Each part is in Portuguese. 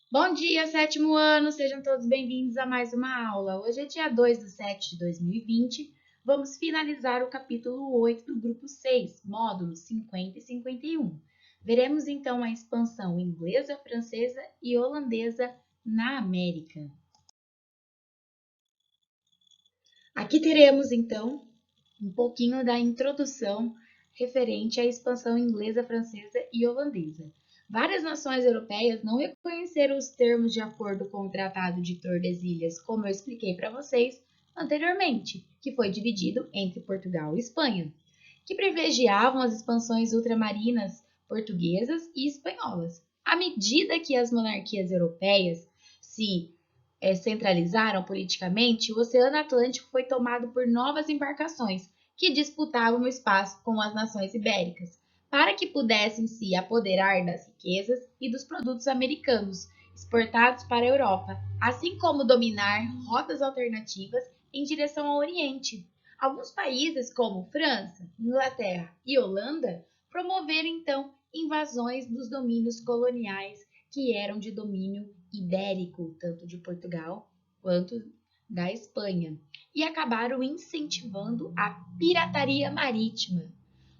Bom dia, sétimo ano! Sejam todos bem-vindos a mais uma aula. Hoje é dia 2 de 7 de 2020. Vamos finalizar o capítulo 8 do grupo 6, módulos 50 e 51. Veremos então a expansão inglesa, francesa e holandesa na América. Aqui teremos então um pouquinho da introdução referente à expansão inglesa, francesa e holandesa. Várias nações europeias não reconheceram os termos de acordo com o Tratado de Tordesilhas, como eu expliquei para vocês anteriormente, que foi dividido entre Portugal e Espanha, que privilegiavam as expansões ultramarinas portuguesas e espanholas. À medida que as monarquias europeias se centralizaram politicamente, o Oceano Atlântico foi tomado por novas embarcações que disputavam o espaço com as nações ibéricas, para que pudessem se apoderar das riquezas e dos produtos americanos exportados para a Europa, assim como dominar rotas alternativas em direção ao Oriente. Alguns países, como França, Inglaterra e Holanda, promoveram então invasões dos domínios coloniais que eram de domínio ibérico, tanto de Portugal quanto da Espanha, e acabaram incentivando a pirataria marítima.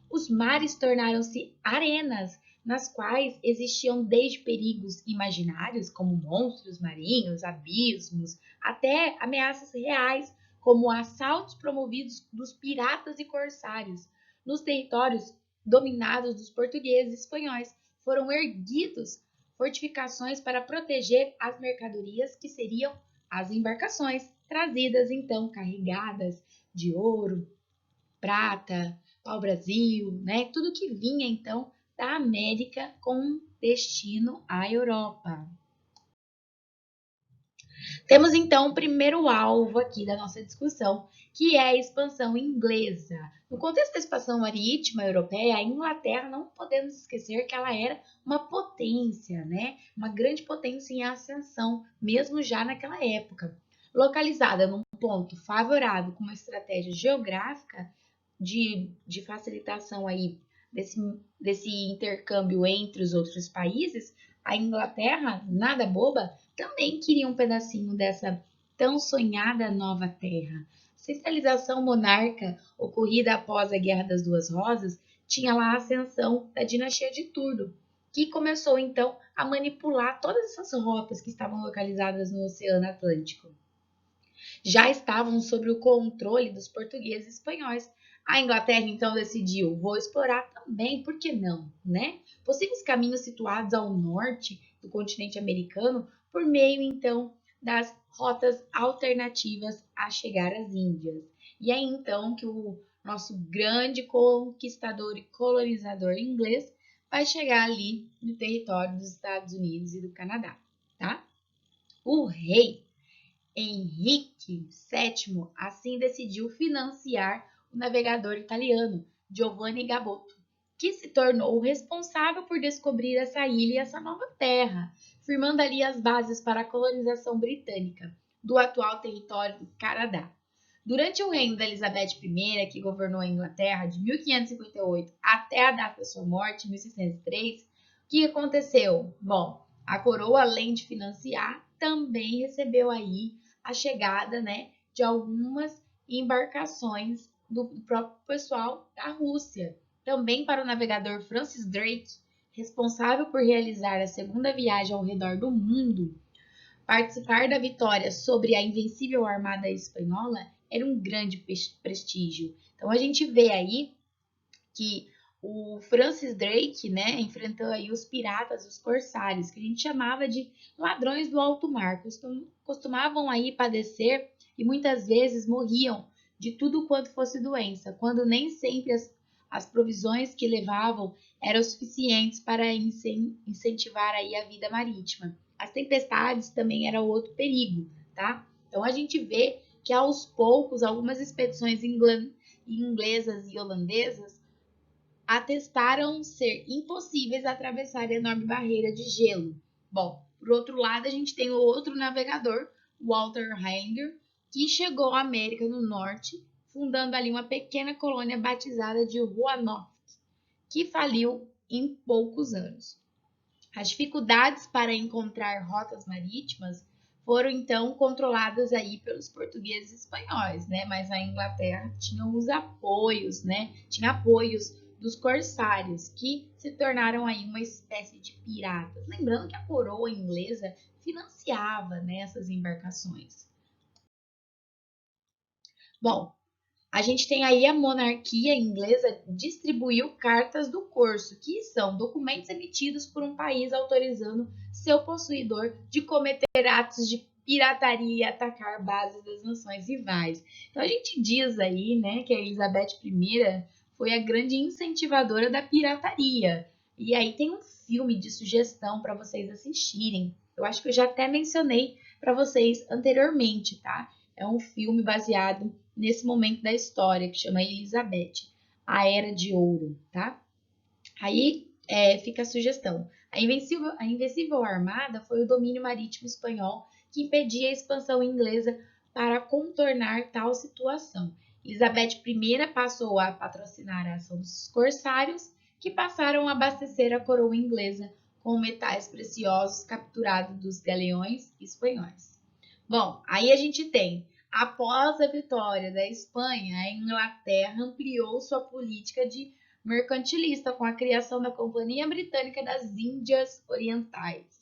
Os mares tornaram-se arenas nas quais existiam desde perigos imaginários, como monstros marinhos, abismos, até ameaças reais, como assaltos promovidos dos piratas e corsários. Nos territórios dominados dos portugueses e espanhóis, foram erguidos fortificações para proteger as mercadorias que seriam as embarcações, trazidas então carregadas de ouro, prata, pau-brasil, né? Tudo que vinha então da América com destino à Europa. Temos então o primeiro alvo aqui da nossa discussão, que é a expansão inglesa. No contexto da expansão marítima europeia, a Inglaterra, não podemos esquecer que ela era uma potência, né? Uma grande potência em ascensão, mesmo já naquela época. Localizada num ponto favorável com uma estratégia geográfica de facilitação aí desse intercâmbio entre os outros países, a Inglaterra, nada boba, também queria um pedacinho dessa tão sonhada nova terra. A centralização monarca ocorrida após a Guerra das Duas Rosas tinha lá a ascensão da dinastia de Turdo, que começou então a manipular todas essas rotas que estavam localizadas no Oceano Atlântico. Já estavam sob o controle dos portugueses e espanhóis. A Inglaterra então decidiu, vou explorar também, por que não, né? Possíveis caminhos situados ao norte do continente americano por meio então das rotas alternativas a chegar às Índias. E é então que o nosso grande conquistador e colonizador inglês vai chegar ali no território dos Estados Unidos e do Canadá, tá? O rei Henrique VII assim decidiu financiar o navegador italiano Giovanni Gabotto, que se tornou o responsável por descobrir essa ilha e essa nova terra, firmando ali as bases para a colonização britânica do atual território do Canadá. Durante o reino da Elizabeth I, que governou a Inglaterra de 1558 até a data da sua morte, 1603, o que aconteceu? Bom, a coroa, além de financiar, também recebeu aí a chegada, né, de algumas embarcações do próprio pessoal da Rússia. Também para o navegador Francis Drake, responsável por realizar a segunda viagem ao redor do mundo, participar da vitória sobre a invencível armada espanhola era um grande prestígio. Então a gente vê aí que o Francis Drake, né, enfrentou aí os piratas, os corsários, que a gente chamava de ladrões do alto mar, costumavam aí padecer e muitas vezes morriam de tudo quanto fosse doença, quando nem sempre as provisões que levavam eram suficientes para incentivar aí a vida marítima. As tempestades também eram outro perigo, tá? Então a gente vê que aos poucos algumas expedições inglesas e holandesas atestaram ser impossíveis atravessar a enorme barreira de gelo. Bom, por outro lado, a gente tem o outro navegador, Walter Hainger, que chegou à América do Norte, fundando ali uma pequena colônia batizada de Roanoke, que faliu em poucos anos. As dificuldades para encontrar rotas marítimas foram então controladas aí pelos portugueses e espanhóis, né? Mas a Inglaterra tinha os apoios, né? Tinha apoios dos corsários, que se tornaram aí uma espécie de piratas. Lembrando que a coroa inglesa financiava, né, essas embarcações. Bom, a gente tem aí a monarquia inglesa distribuiu cartas do corso, que são documentos emitidos por um país autorizando seu possuidor de cometer atos de pirataria e atacar bases das nações rivais. Então a gente diz aí, né, que a Elizabeth I foi a grande incentivadora da pirataria. E aí tem um filme de sugestão para vocês assistirem. Eu acho que eu já até mencionei para vocês anteriormente, tá? É um filme baseado nesse momento da história, que chama Elizabeth, a Era de Ouro, tá? Aí fica a sugestão. A Invencível Armada foi o domínio marítimo espanhol que impedia a expansão inglesa para contornar tal situação. Elizabeth I passou a patrocinar a ação dos corsários, que passaram a abastecer a coroa inglesa com metais preciosos capturados dos galeões espanhóis. Bom, aí a gente tem, após a vitória da Espanha, a Inglaterra ampliou sua política de mercantilista com a criação da Companhia Britânica das Índias Orientais.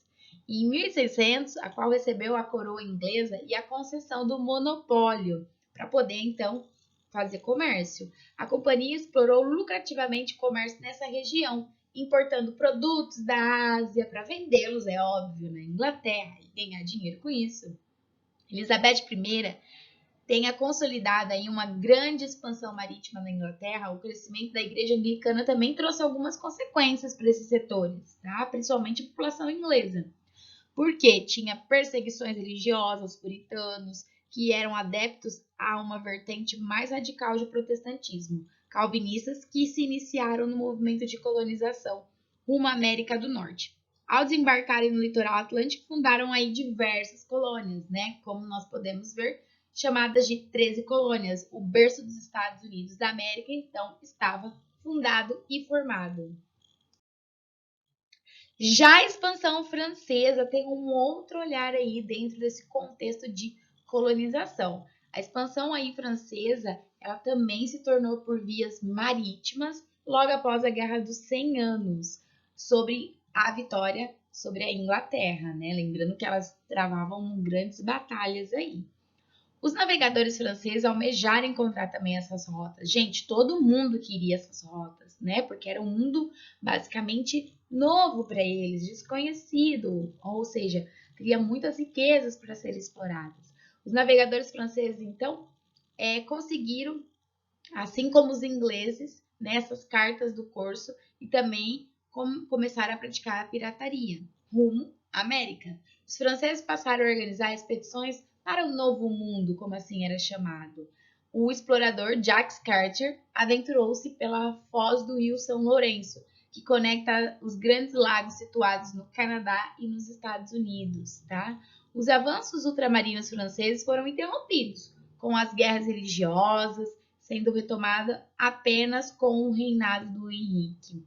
Em 1600, a qual recebeu a coroa inglesa e a concessão do monopólio para poder então fazer comércio. A companhia explorou lucrativamente o comércio nessa região, importando produtos da Ásia para vendê-los, é óbvio, na Inglaterra e ganhar dinheiro com isso. Elizabeth I tenha consolidado aí uma grande expansão marítima na Inglaterra, o crescimento da igreja anglicana também trouxe algumas consequências para esses setores, tá? Principalmente a população inglesa, porque tinha perseguições religiosas aos puritanos, que eram adeptos a uma vertente mais radical de protestantismo, calvinistas que se iniciaram no movimento de colonização rumo à América do Norte. Ao desembarcarem no litoral atlântico, fundaram aí diversas colônias, né? Como nós podemos ver, chamadas de 13 colônias. O berço dos Estados Unidos da América, então, estava fundado e formado. Já a expansão francesa tem um outro olhar aí dentro desse contexto de colonização. A expansão aí francesa, ela também se tornou por vias marítimas logo após a Guerra dos 100 Anos, sobre a vitória sobre a Inglaterra, né? Lembrando que elas travavam grandes batalhas aí. Os navegadores franceses almejaram encontrar também essas rotas. Gente, todo mundo queria essas rotas, né? Porque era um mundo basicamente novo para eles, desconhecido, ou seja, teria muitas riquezas para serem exploradas. Os navegadores franceses, então, conseguiram, assim como os ingleses, nessas cartas do Corso, e também começaram a praticar a pirataria rumo à América. Os franceses passaram a organizar expedições para o Novo Mundo, como assim era chamado. O explorador Jacques Cartier aventurou-se pela foz do rio São Lourenço, que conecta os grandes lagos situados no Canadá e nos Estados Unidos, tá? Os avanços ultramarinos franceses foram interrompidos com as guerras religiosas, sendo retomada apenas com o reinado do Henrique,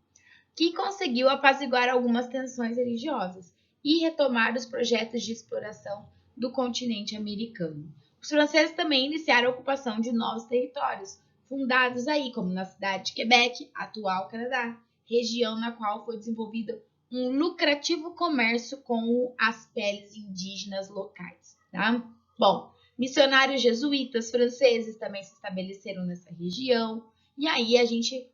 que conseguiu apaziguar algumas tensões religiosas e retomar os projetos de exploração do continente americano. Os franceses também iniciaram a ocupação de novos territórios, fundados aí como na cidade de Quebec, atual Canadá, região na qual foi desenvolvido um lucrativo comércio com as peles indígenas locais, tá? Bom, missionários jesuítas franceses também se estabeleceram nessa região, e aí a gente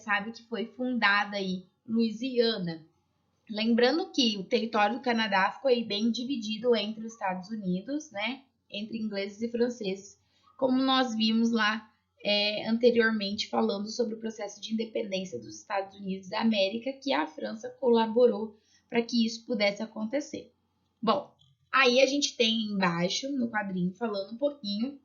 sabe que foi fundada aí Louisiana. Lembrando que o território do Canadá ficou aí bem dividido entre os Estados Unidos, né? Entre ingleses e franceses, como nós vimos lá anteriormente falando sobre o processo de independência dos Estados Unidos da América, que a França colaborou para que isso pudesse acontecer. Bom, aí a gente tem embaixo no quadrinho falando um pouquinho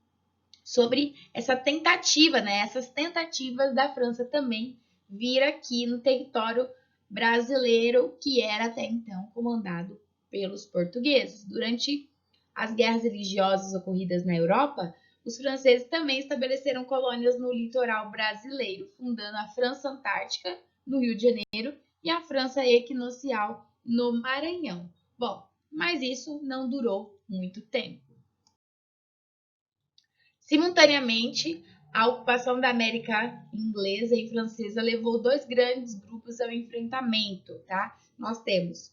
sobre essa tentativa, né? Essas tentativas da França também vir aqui no território brasileiro, que era até então comandado pelos portugueses. Durante as guerras religiosas ocorridas na Europa, os franceses também estabeleceram colônias no litoral brasileiro, fundando a França Antártica, no Rio de Janeiro, e a França Equinocial, no Maranhão. Bom, mas isso não durou muito tempo. Simultaneamente, a ocupação da América inglesa e francesa levou dois grandes grupos ao enfrentamento, tá? Nós temos,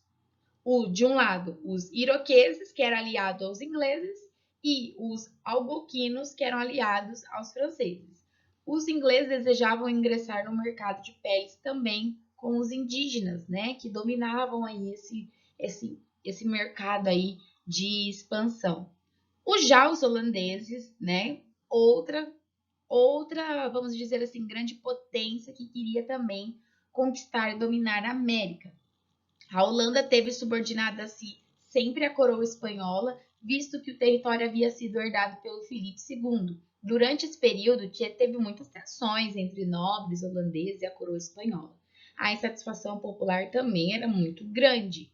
de um lado, os iroqueses, que eram aliados aos ingleses, e os algonquinos, que eram aliados aos franceses. Os ingleses desejavam ingressar no mercado de peles também com os indígenas, né, que dominavam aí esse mercado aí de expansão. Já os holandeses, né, outra, vamos dizer assim, grande potência que queria também conquistar e dominar a América. A Holanda teve subordinada-se sempre à coroa espanhola, visto que o território havia sido herdado pelo Filipe II. Durante esse período, teve muitas tensões entre nobres holandeses e a coroa espanhola. A insatisfação popular também era muito grande.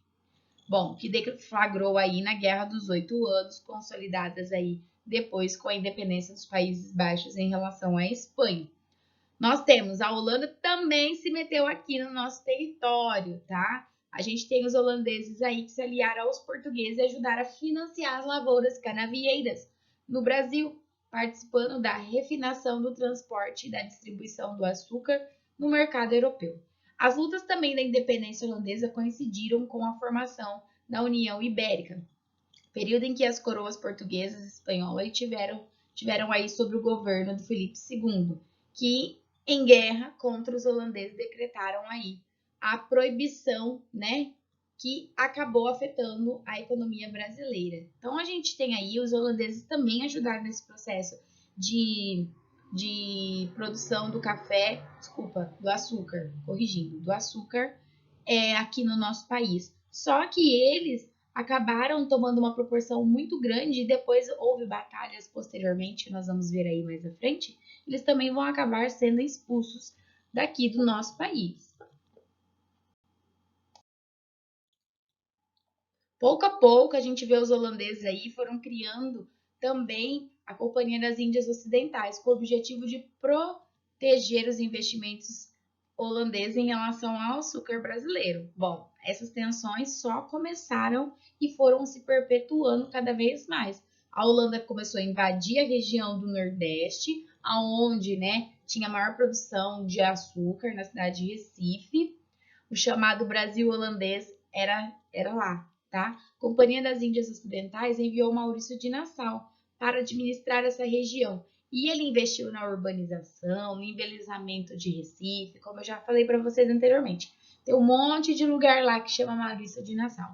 Bom, que deflagrou aí na Guerra dos 8 Anos, consolidadas aí depois com a independência dos Países Baixos em relação à Espanha. Nós temos a Holanda também se meteu aqui no nosso território, tá? A gente tem os holandeses aí que se aliaram aos portugueses e ajudaram a financiar as lavouras canavieiras no Brasil, participando da refinação do transporte e da distribuição do açúcar no mercado europeu. As lutas também da independência holandesa coincidiram com a formação da União Ibérica, período em que as coroas portuguesas e espanholas tiveram aí sob o governo do Filipe II, que em guerra contra os holandeses decretaram aí a proibição, né, que acabou afetando a economia brasileira. Então a gente tem aí os holandeses também ajudaram nesse processo de produção do café, do açúcar, do açúcar aqui no nosso país. Só que eles acabaram tomando uma proporção muito grande e depois houve batalhas posteriormente, nós vamos ver aí mais à frente, eles também vão acabar sendo expulsos daqui do nosso país. Pouco a pouco a gente vê os holandeses aí foram criando também a Companhia das Índias Ocidentais, com o objetivo de proteger os investimentos holandeses em relação ao açúcar brasileiro. Bom, essas tensões só começaram e foram se perpetuando cada vez mais. A Holanda começou a invadir a região do Nordeste, aonde, né, tinha maior produção de açúcar na cidade de Recife. O chamado Brasil holandês era lá, tá? A Companhia das Índias Ocidentais enviou Maurício de Nassau para administrar essa região. E ele investiu na urbanização, no embelezamento de Recife, como eu já falei para vocês anteriormente. Tem um monte de lugar lá que chama Maurício de Nassau.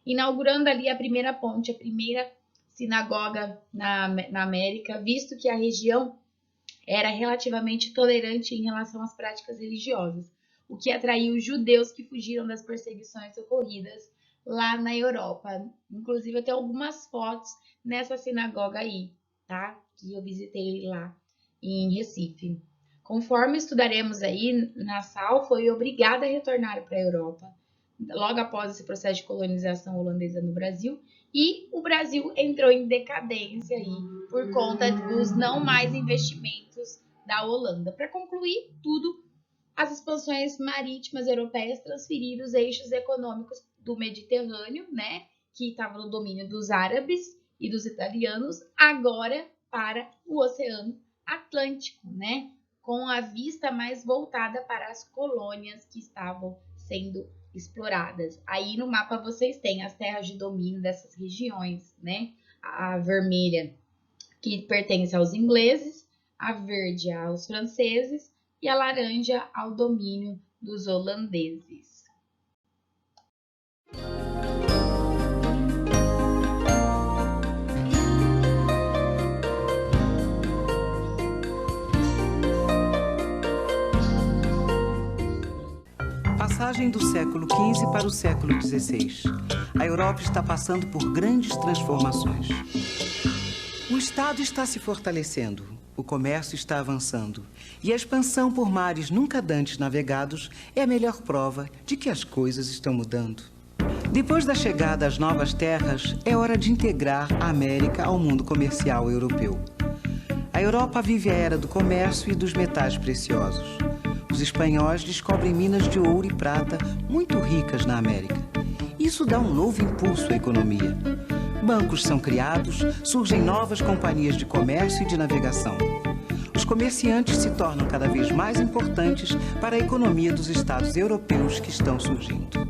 Inaugurando ali a primeira ponte, a primeira sinagoga na América, visto que a região era relativamente tolerante em relação às práticas religiosas, o que atraiu os judeus que fugiram das perseguições ocorridas lá na Europa. Inclusive, eu tenho algumas fotos nessa sinagoga aí, tá? Que eu visitei lá em Recife. Conforme estudaremos aí, Nassau foi obrigada a retornar para a Europa logo após esse processo de colonização holandesa no Brasil, e o Brasil entrou em decadência aí por conta dos não mais investimentos da Holanda. Para concluir tudo, as expansões marítimas europeias transferiram os eixos econômicos do Mediterrâneo, né, que estava no domínio dos árabes e dos italianos, agora para o Oceano Atlântico, né, com a vista mais voltada para as colônias que estavam sendo exploradas. Aí no mapa vocês têm as terras de domínio dessas regiões, né, a vermelha que pertence aos ingleses, a verde aos franceses e a laranja ao domínio dos holandeses. Passagem do século XV para o século XVI. A Europa está passando por grandes transformações. O Estado está se fortalecendo, o comércio está avançando e a expansão por mares nunca dantes navegados é a melhor prova de que as coisas estão mudando. Depois da chegada às novas terras, é hora de integrar a América ao mundo comercial europeu. A Europa vive a era do comércio e dos metais preciosos. Os espanhóis descobrem minas de ouro e prata muito ricas na América. Isso dá um novo impulso à economia. Bancos são criados, surgem novas companhias de comércio e de navegação. Os comerciantes se tornam cada vez mais importantes para a economia dos estados europeus que estão surgindo.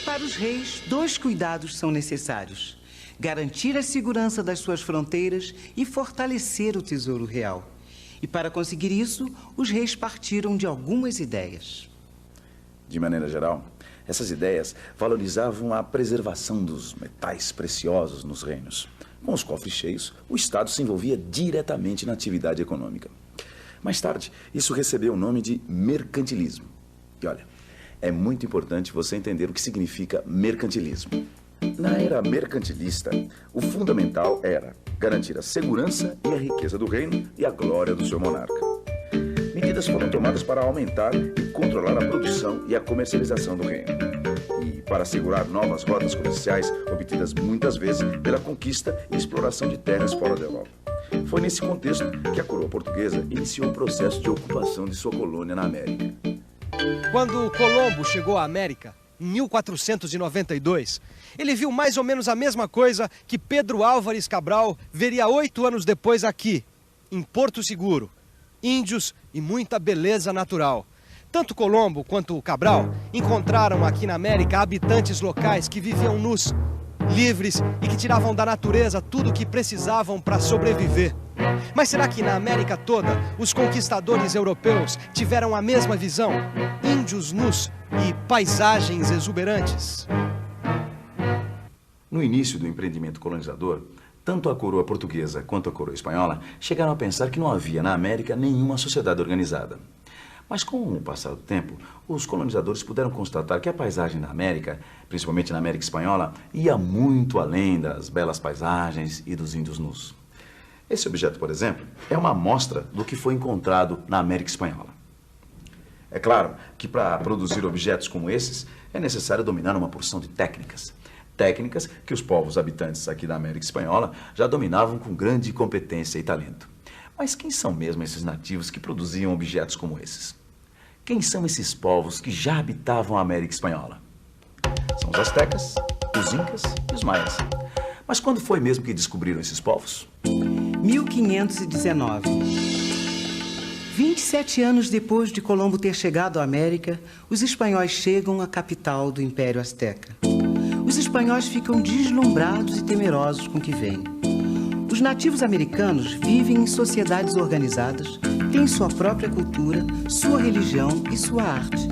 Para os reis, 2 cuidados são necessários: garantir a segurança das suas fronteiras e fortalecer o tesouro real. E para conseguir isso, os reis partiram de algumas ideias. De maneira geral, essas ideias valorizavam a preservação dos metais preciosos nos reinos. Com os cofres cheios, o Estado se envolvia diretamente na atividade econômica. Mais tarde, isso recebeu o nome de mercantilismo. E olha, é muito importante você entender o que significa mercantilismo. Na era mercantilista, o fundamental era garantir a segurança e a riqueza do reino e a glória do seu monarca. Medidas foram tomadas para aumentar e controlar a produção e a comercialização do reino. E para assegurar novas rotas comerciais, obtidas muitas vezes pela conquista e exploração de terras fora da Europa. Foi nesse contexto que a coroa portuguesa iniciou o processo de ocupação de sua colônia na América. Quando Colombo chegou à América, em 1492, ele viu mais ou menos a mesma coisa que Pedro Álvares Cabral veria 8 anos depois aqui, em Porto Seguro. Índios e muita beleza natural. Tanto Colombo quanto Cabral encontraram aqui na América habitantes locais que viviam nus, livres e que tiravam da natureza tudo o que precisavam para sobreviver. Mas será que na América toda os conquistadores europeus tiveram a mesma visão? Índios nus e paisagens exuberantes? No início do empreendimento colonizador, tanto a coroa portuguesa quanto a coroa espanhola chegaram a pensar que não havia na América nenhuma sociedade organizada. Mas com o passar do tempo, os colonizadores puderam constatar que a paisagem na América, principalmente na América Espanhola, ia muito além das belas paisagens e dos índios nus. Esse objeto, por exemplo, é uma amostra do que foi encontrado na América Espanhola. É claro que para produzir objetos como esses, é necessário dominar uma porção de técnicas. Técnicas que os povos habitantes aqui da América Espanhola já dominavam com grande competência e talento. Mas quem são mesmo esses nativos que produziam objetos como esses? Quem são esses povos que já habitavam a América Espanhola? São os astecas, os incas e os maias. Mas quando foi mesmo que descobriram esses povos? 1519. 27 anos depois de Colombo ter chegado à América, os espanhóis chegam à capital do Império Azteca. Os espanhóis ficam deslumbrados e temerosos com o que vem. Os nativos americanos vivem em sociedades organizadas, têm sua própria cultura, sua religião e sua arte.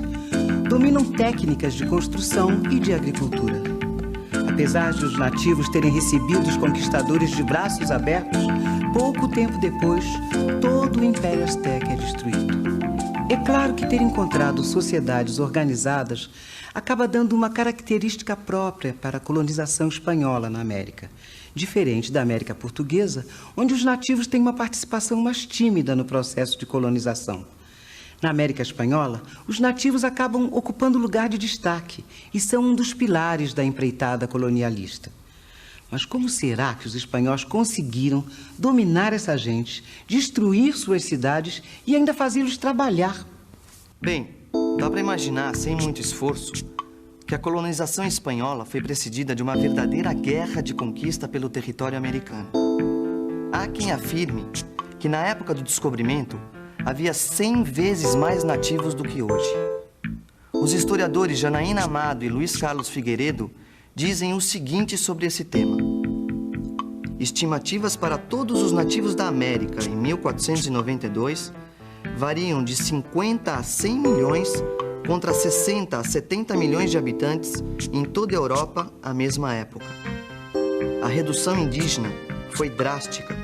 Dominam técnicas de construção e de agricultura. Apesar de os nativos terem recebido os conquistadores de braços abertos, pouco tempo depois, todo o Império Azteca é destruído. É claro que ter encontrado sociedades organizadas acaba dando uma característica própria para a colonização espanhola na América, diferente da América Portuguesa, onde os nativos têm uma participação mais tímida no processo de colonização. Na América Espanhola, os nativos acabam ocupando lugar de destaque e são um dos pilares da empreitada colonialista. Mas como será que os espanhóis conseguiram dominar essa gente, destruir suas cidades e ainda fazê-los trabalhar? Bem, dá para imaginar, sem muito esforço, que a colonização espanhola foi precedida de uma verdadeira guerra de conquista pelo território americano. Há quem afirme que na época do descobrimento havia 100 vezes mais nativos do que hoje. Os historiadores Janaína Amado e Luiz Carlos Figueiredo dizem o seguinte sobre esse tema. Estimativas para todos os nativos da América em 1492 variam de 50 a 100 milhões contra 60 a 70 milhões de habitantes em toda a Europa à mesma época. A redução indígena foi drástica.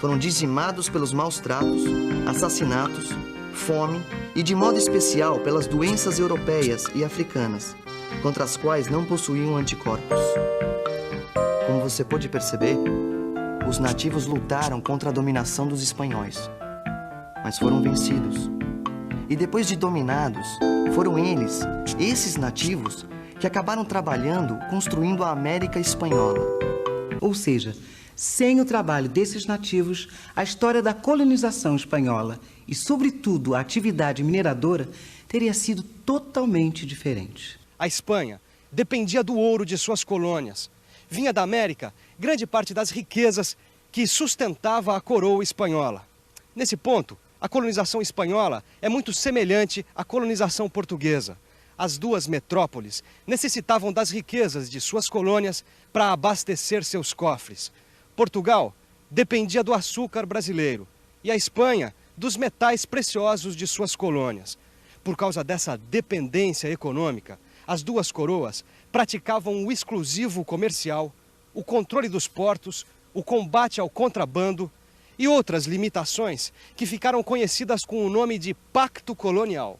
Foram dizimados pelos maus tratos, assassinatos, fome e, de modo especial, pelas doenças europeias e africanas, contra as quais não possuíam anticorpos. Como você pode perceber, os nativos lutaram contra a dominação dos espanhóis, mas foram vencidos. E depois de dominados, foram eles, esses nativos, que acabaram trabalhando, construindo a América Espanhola. Ou seja, sem o trabalho desses nativos, a história da colonização espanhola e, sobretudo, a atividade mineradora teria sido totalmente diferente. A Espanha dependia do ouro de suas colônias. Vinha da América grande parte das riquezas que sustentava a coroa espanhola. Nesse ponto, a colonização espanhola é muito semelhante à colonização portuguesa. As duas metrópoles necessitavam das riquezas de suas colônias para abastecer seus cofres. Portugal dependia do açúcar brasileiro e a Espanha dos metais preciosos de suas colônias. Por causa dessa dependência econômica, as duas coroas praticavam o exclusivo comercial, o controle dos portos, o combate ao contrabando e outras limitações que ficaram conhecidas com o nome de Pacto Colonial.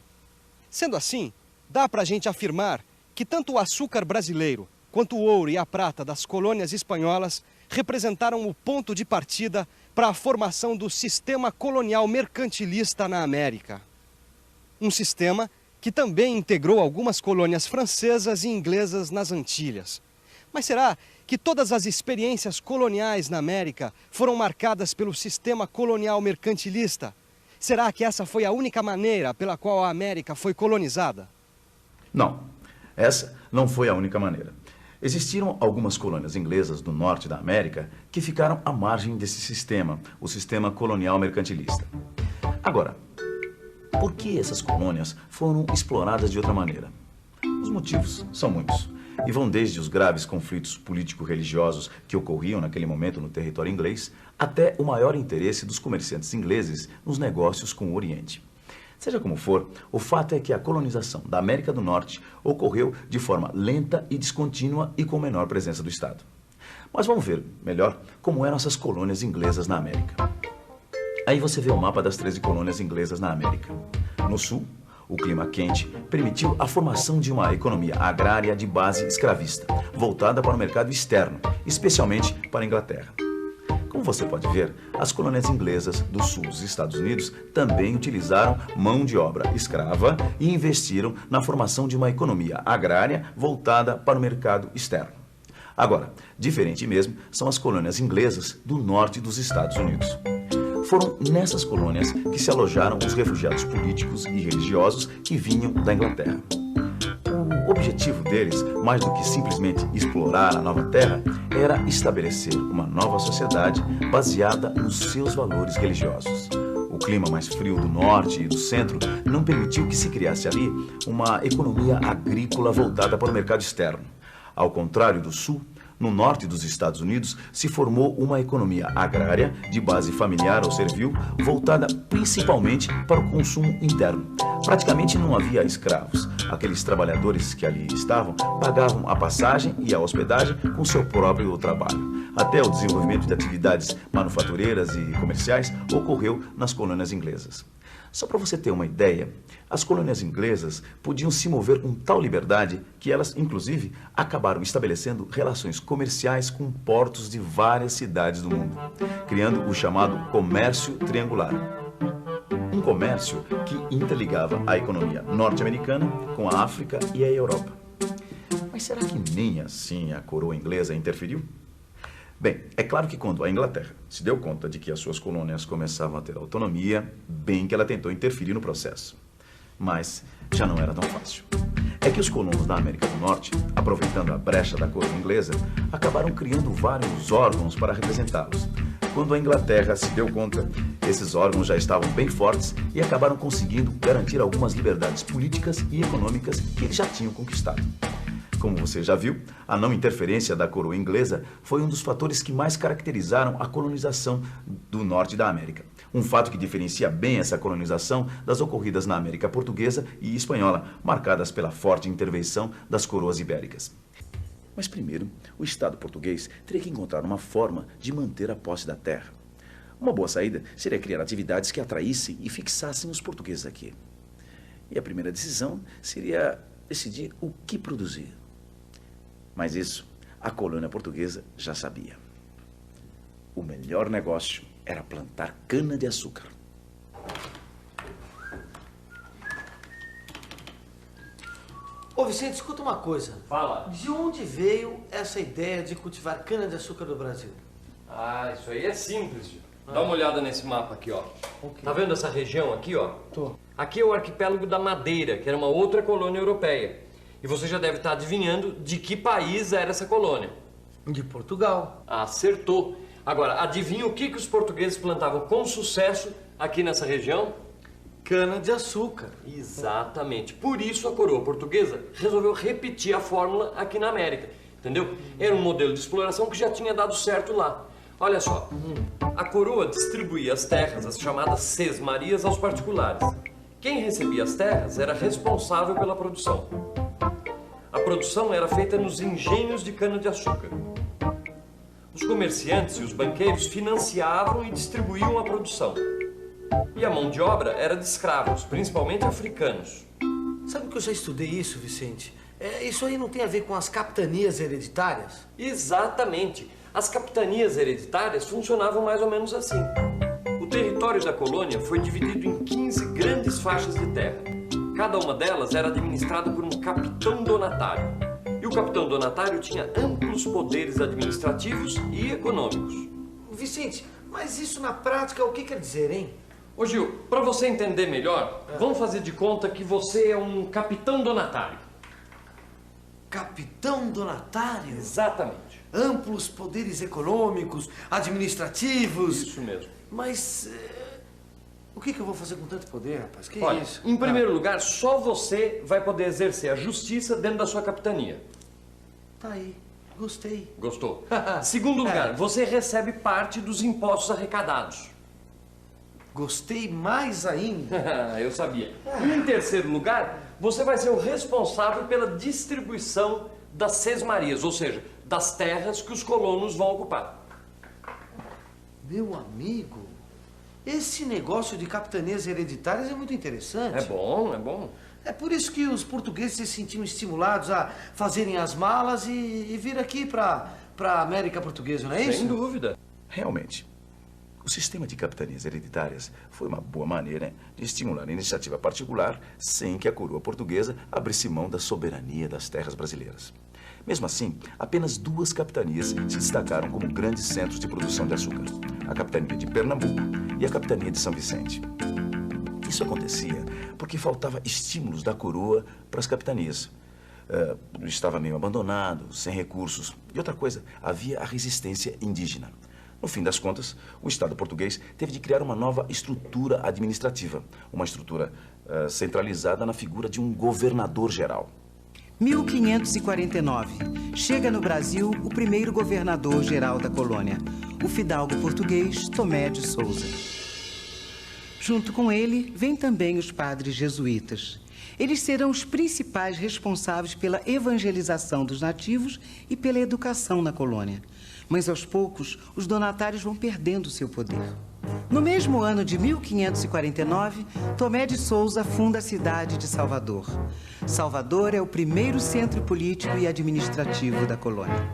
Sendo assim, dá para a gente afirmar que tanto o açúcar brasileiro quanto o ouro e a prata das colônias espanholas representaram o ponto de partida para a formação do sistema colonial mercantilista na América. Um sistema que também integrou algumas colônias francesas e inglesas nas Antilhas. Mas será que todas as experiências coloniais na América foram marcadas pelo sistema colonial mercantilista? Será que essa foi a única maneira pela qual a América foi colonizada? Não, essa não foi a única maneira. Existiram algumas colônias inglesas do norte da América que ficaram à margem desse sistema, o sistema colonial mercantilista. Agora, por que essas colônias foram exploradas de outra maneira? Os motivos são muitos e vão desde os graves conflitos político-religiosos que ocorriam naquele momento no território inglês até o maior interesse dos comerciantes ingleses nos negócios com o Oriente. Seja como for, o fato é que a colonização da América do Norte ocorreu de forma lenta e descontínua e com menor presença do Estado. Mas vamos ver melhor como eram essas colônias inglesas na América. Aí você vê o mapa das 13 colônias inglesas na América. No sul, o clima quente permitiu a formação de uma economia agrária de base escravista, voltada para o mercado externo, especialmente para a Inglaterra. Como você pode ver, as colônias inglesas do sul dos Estados Unidos também utilizaram mão de obra escrava e investiram na formação de uma economia agrária voltada para o mercado externo. Agora, diferente mesmo são as colônias inglesas do norte dos Estados Unidos. Foram nessas colônias que se alojaram os refugiados políticos e religiosos que vinham da Inglaterra. O objetivo deles, mais do que simplesmente explorar a nova terra, era estabelecer uma nova sociedade baseada nos seus valores religiosos. O clima mais frio do norte e do centro não permitiu que se criasse ali uma economia agrícola voltada para o mercado externo. Ao contrário do sul, no norte dos Estados Unidos se formou uma economia agrária de base familiar ou servil, voltada principalmente para o consumo interno. Praticamente não havia escravos. Aqueles trabalhadores que ali estavam pagavam a passagem e a hospedagem com seu próprio trabalho. Até o desenvolvimento de atividades manufatureiras e comerciais ocorreu nas colônias inglesas. Só para você ter uma ideia, as colônias inglesas podiam se mover com tal liberdade que elas, inclusive, acabaram estabelecendo relações comerciais com portos de várias cidades do mundo, criando o chamado comércio triangular. Um comércio que interligava a economia norte-americana com a África e a Europa. Mas será que nem assim a coroa inglesa interferiu? Bem, é claro que quando a Inglaterra se deu conta de que as suas colônias começavam a ter autonomia, bem que ela tentou interferir no processo. Mas já não era tão fácil. É que os colonos da América do Norte, aproveitando a brecha da coroa inglesa, acabaram criando vários órgãos para representá-los. Quando a Inglaterra se deu conta, esses órgãos já estavam bem fortes e acabaram conseguindo garantir algumas liberdades políticas e econômicas que eles já tinham conquistado. Como você já viu, a não interferência da coroa inglesa foi um dos fatores que mais caracterizaram a colonização do norte da América. Um fato que diferencia bem essa colonização das ocorridas na América portuguesa e espanhola, marcadas pela forte intervenção das coroas ibéricas. Mas primeiro, o Estado português teria que encontrar uma forma de manter a posse da terra. Uma boa saída seria criar atividades que atraíssem e fixassem os portugueses aqui. E a primeira decisão seria decidir o que produzir. Mas isso a colônia portuguesa já sabia. O melhor negócio era plantar cana-de-açúcar. Ô Vicente, escuta uma coisa. Fala. De onde veio essa ideia de cultivar cana-de-açúcar no Brasil? Ah, isso aí é simples, Gil. Dá uma olhada nesse mapa aqui, ó. Okay. Tá vendo essa região aqui, ó? Tô. Aqui é o arquipélago da Madeira, que era uma outra colônia europeia. E você já deve estar adivinhando de que país era essa colônia. De Portugal. Acertou. Agora, adivinha o que os portugueses plantavam com sucesso aqui nessa região? Cana-de-açúcar. Exatamente. Por isso a coroa portuguesa resolveu repetir a fórmula aqui na América. Entendeu? Era um modelo de exploração que já tinha dado certo lá. Olha só, a coroa distribuía as terras, as chamadas sesmarias, aos particulares. Quem recebia as terras era responsável pela produção. A produção era feita nos engenhos de cana-de-açúcar. Os comerciantes e os banqueiros financiavam e distribuíam a produção. E a mão de obra era de escravos, principalmente africanos. Sabe que eu já estudei isso, Vicente? Isso aí não tem a ver com as capitanias hereditárias? Exatamente. As capitanias hereditárias funcionavam mais ou menos assim. O território da colônia foi dividido em 15 grandes faixas de terra. Cada uma delas era administrada por um capitão donatário. E o capitão donatário tinha amplos poderes administrativos e econômicos. Vicente, mas isso na prática o que quer dizer, hein? Ô Gil, para você entender melhor, vamos fazer de conta que você é um capitão donatário. Capitão donatário? Exatamente. Amplos poderes econômicos, administrativos. Isso mesmo. Mas o que eu vou fazer com tanto poder, rapaz? Que Olha, isso? em primeiro lugar, só você vai poder exercer a justiça dentro da sua capitania. Tá aí. Gostei. Gostou? Segundo lugar, você recebe parte dos impostos arrecadados. Gostei mais ainda. Eu sabia. E em terceiro lugar, você vai ser o responsável pela distribuição das sesmarias, ou seja, das terras que os colonos vão ocupar. Meu amigo, esse negócio de capitanias hereditárias é muito interessante. É bom, é bom. É por isso que os portugueses se sentiam estimulados a fazerem as malas e vir aqui para a América Portuguesa, não é isso? Sem dúvida. Realmente, o sistema de capitanias hereditárias foi uma boa maneira de estimular a iniciativa particular sem que a coroa portuguesa abrisse mão da soberania das terras brasileiras. Mesmo assim, apenas 2 capitanias se destacaram como grandes centros de produção de açúcar: a capitania de Pernambuco e a capitania de São Vicente. Isso acontecia porque faltava estímulos da coroa para as capitanias. Estava meio abandonado, sem recursos. E outra coisa, havia a resistência indígena. No fim das contas, o Estado português teve de criar uma nova estrutura administrativa, uma estrutura centralizada na figura de um governador-geral. 1549. Chega no Brasil o primeiro governador-geral da colônia, o fidalgo português Tomé de Souza. Junto com ele, vêm também os padres jesuítas. Eles serão os principais responsáveis pela evangelização dos nativos e pela educação na colônia. Mas, aos poucos, os donatários vão perdendo seu poder. No mesmo ano de 1549, Tomé de Souza funda a cidade de Salvador. Salvador é o primeiro centro político e administrativo da colônia.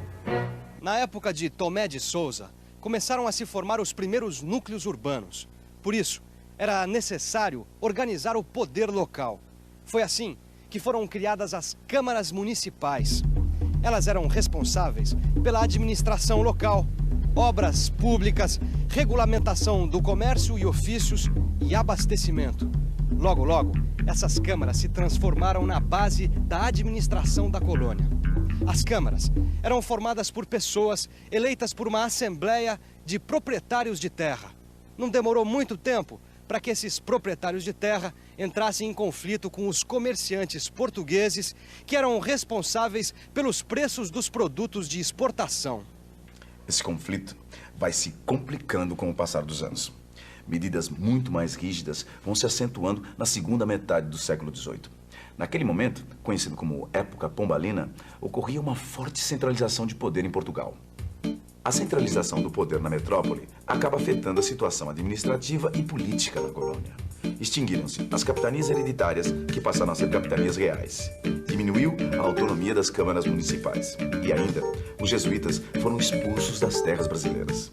Na época de Tomé de Souza, começaram a se formar os primeiros núcleos urbanos. Por isso, era necessário organizar o poder local. Foi assim que foram criadas as câmaras municipais. Elas eram responsáveis pela administração local, obras públicas, regulamentação do comércio e ofícios e abastecimento. Logo, logo, essas câmaras se transformaram na base da administração da colônia. As câmaras eram formadas por pessoas eleitas por uma assembleia de proprietários de terra. Não demorou muito tempo para que esses proprietários de terra entrassem em conflito com os comerciantes portugueses que eram responsáveis pelos preços dos produtos de exportação. Esse conflito vai se complicando com o passar dos anos. Medidas muito mais rígidas vão se acentuando na segunda metade do século XVIII. Naquele momento, conhecido como Época Pombalina, ocorria uma forte centralização de poder em Portugal. A centralização do poder na metrópole acaba afetando a situação administrativa e política da colônia. Extinguiram-se as capitanias hereditárias, que passaram a ser capitanias reais. Diminuiu a autonomia das câmaras municipais. E ainda, os jesuítas foram expulsos das terras brasileiras.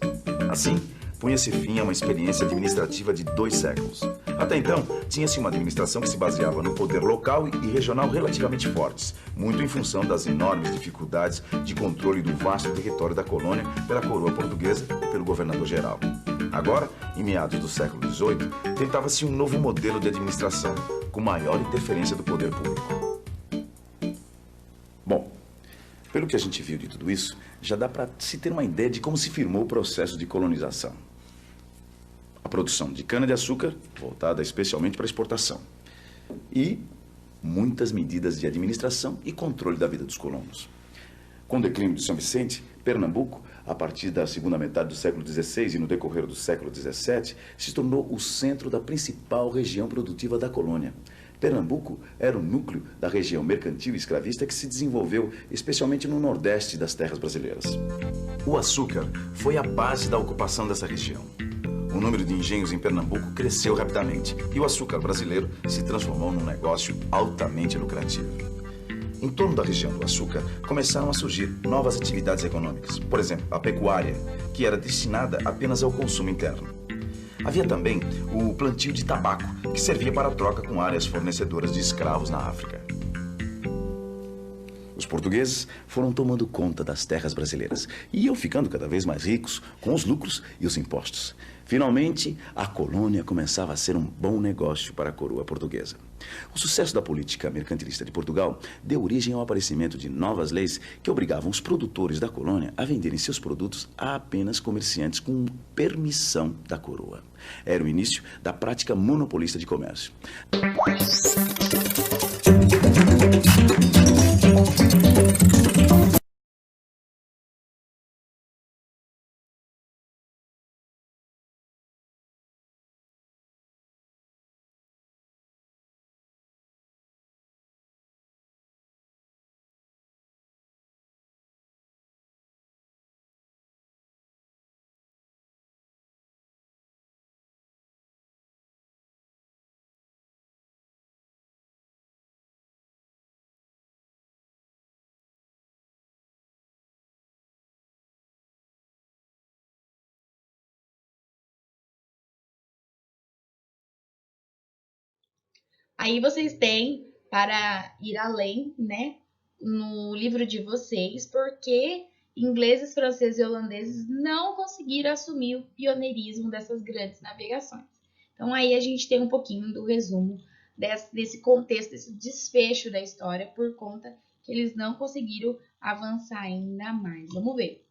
Assim, punha-se fim a uma experiência administrativa de 2 séculos. Até então, tinha-se uma administração que se baseava no poder local e regional relativamente fortes, muito em função das enormes dificuldades de controle do vasto território da colônia pela coroa portuguesa e pelo governador-geral. Agora, em meados do século XVIII, tentava-se um novo modelo de administração, com maior interferência do poder público. Pelo que a gente viu de tudo isso, já dá para se ter uma ideia de como se firmou o processo de colonização. A produção de cana-de-açúcar, voltada especialmente para exportação. E muitas medidas de administração e controle da vida dos colonos. Com o declínio de São Vicente, Pernambuco, a partir da segunda metade do século XVI e no decorrer do século XVII, se tornou o centro da principal região produtiva da colônia. Pernambuco era o núcleo da região mercantil e escravista que se desenvolveu especialmente no nordeste das terras brasileiras. O açúcar foi a base da ocupação dessa região. O número de engenhos em Pernambuco cresceu rapidamente e o açúcar brasileiro se transformou num negócio altamente lucrativo. Em torno da região do açúcar, começaram a surgir novas atividades econômicas. Por exemplo, a pecuária, que era destinada apenas ao consumo interno. Havia também o plantio de tabaco, que servia para a troca com áreas fornecedoras de escravos na África. Os portugueses foram tomando conta das terras brasileiras e iam ficando cada vez mais ricos com os lucros e os impostos. Finalmente, a colônia começava a ser um bom negócio para a coroa portuguesa. O sucesso da política mercantilista de Portugal deu origem ao aparecimento de novas leis que obrigavam os produtores da colônia a venderem seus produtos a apenas comerciantes com permissão da coroa. Era o início da prática monopolista de comércio. Aí vocês têm para ir além, né, no livro de vocês, porque ingleses, franceses e holandeses não conseguiram assumir o pioneirismo dessas grandes navegações. Então aí a gente tem um pouquinho do resumo desse contexto, desse desfecho da história, por conta que eles não conseguiram avançar ainda mais. Vamos ver.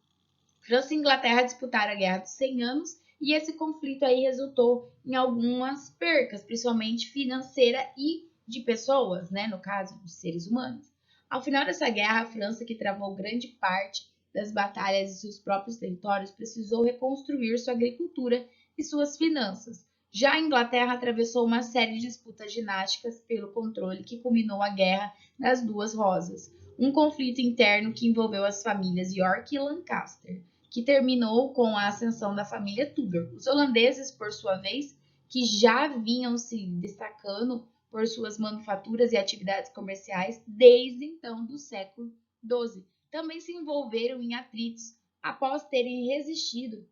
França e Inglaterra disputaram a Guerra dos 100 Anos e esse conflito aí resultou em algumas percas, principalmente financeira e de pessoas, né, no caso, de seres humanos. Ao final dessa guerra, a França, que travou grande parte das batalhas em seus próprios territórios, precisou reconstruir sua agricultura e suas finanças. Já a Inglaterra atravessou uma série de disputas dinásticas pelo controle que culminou a Guerra das Duas Rosas, um conflito interno que envolveu as famílias York e Lancaster, que terminou com a ascensão da família Tudor. Os holandeses, por sua vez, que já vinham se destacando por suas manufaturas e atividades comerciais desde então do século XII, também se envolveram em atritos após terem resistido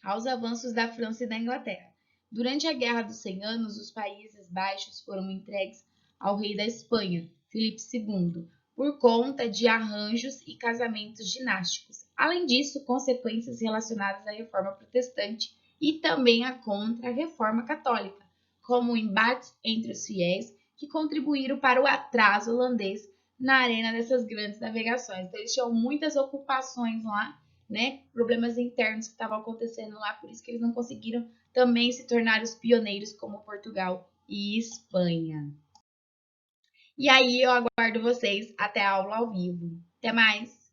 aos avanços da França e da Inglaterra. Durante a Guerra dos 100 Anos, os Países Baixos foram entregues ao rei da Espanha, Filipe II, por conta de arranjos e casamentos dinásticos. Além disso, consequências relacionadas à Reforma Protestante e também à Contra-Reforma Católica, como embates entre os fiéis que contribuíram para o atraso holandês na arena dessas grandes navegações. Então, eles tinham muitas ocupações lá, né? Problemas internos que estavam acontecendo lá, por isso que eles não conseguiram também se tornar os pioneiros como Portugal e Espanha. E aí eu aguardo vocês até a aula ao vivo. Até mais!